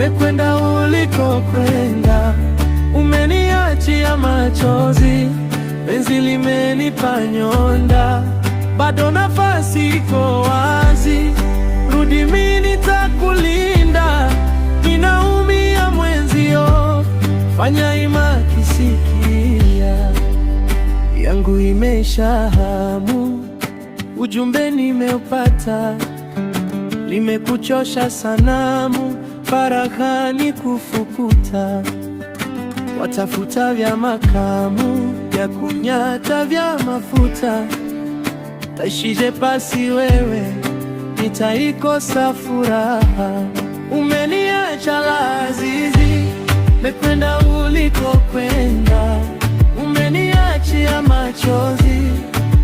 mekwenda ulikokwenda. Umeniachia machozi, penzi limenipa nyonda, bado nafasi iko wazi, rudi mimi nitakulinda. Ninaumia mwenzio, fanya ima kisikia, yangu imesha hamu, ujumbe nimeupata, limekuchosha sanamu, faraghani kufukuta, watafuta vya makamu, vya kunyata, vya mafuta. Taishije pasi wewe, nitaikosa furaha. Umeniacha lazizi, mekwenda ulikokwenda. Umeniachia machozi,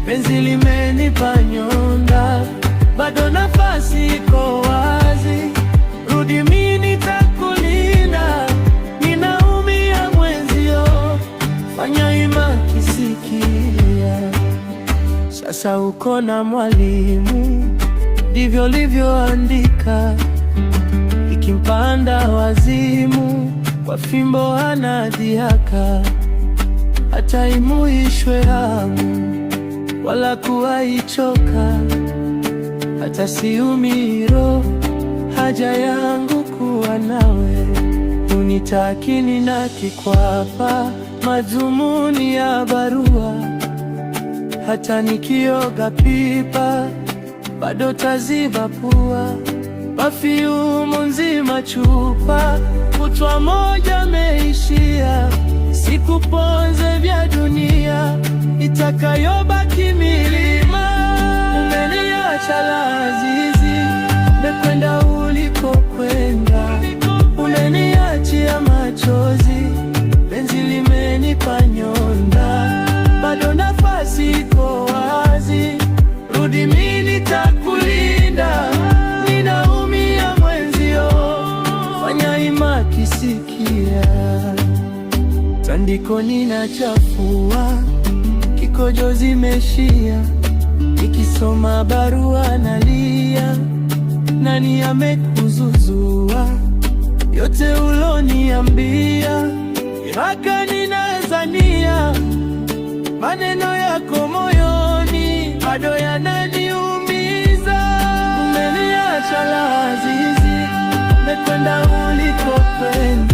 penzi limenipa nyonda, bado nafasi iko wazi, rudi mimi nitakulinda. Ninaumia mwenzio, fanya ima kisikia. Sasa uko na mwalimu, ndivyo livyoandika, ikimpanda wazimu, kwa fimbo anadhihaka. Hata imuishwe hamu, wala kuwaichoka, hata siumiro, haja yangu kuwa nawe. Unitaki nina kikwapa, madhumuni ya barua, hata nikioga pipa, bado taziba pua. Perfume nzima chupa, kutwa moja meishia, sikuponze vya dunia, itakayobaki milima. Umeniacha lazizi, mekwenda ulikokwenda. Umeniachia machozi, penzi limenipa nyonda, bado nafasi iko wazi, rudi mimi nitakulinda. Ninaumia mwenzio, fanya ima kisikia. Tandiko ninachafua, kikojo zimeshia, nikisoma barua nalia. Nani amekuzuzua yote uloniambia? Iraka ninazania, maneno yako moyoni bado yananiumiza. Umeniacha lazizi, mekwenda ulikokwenda.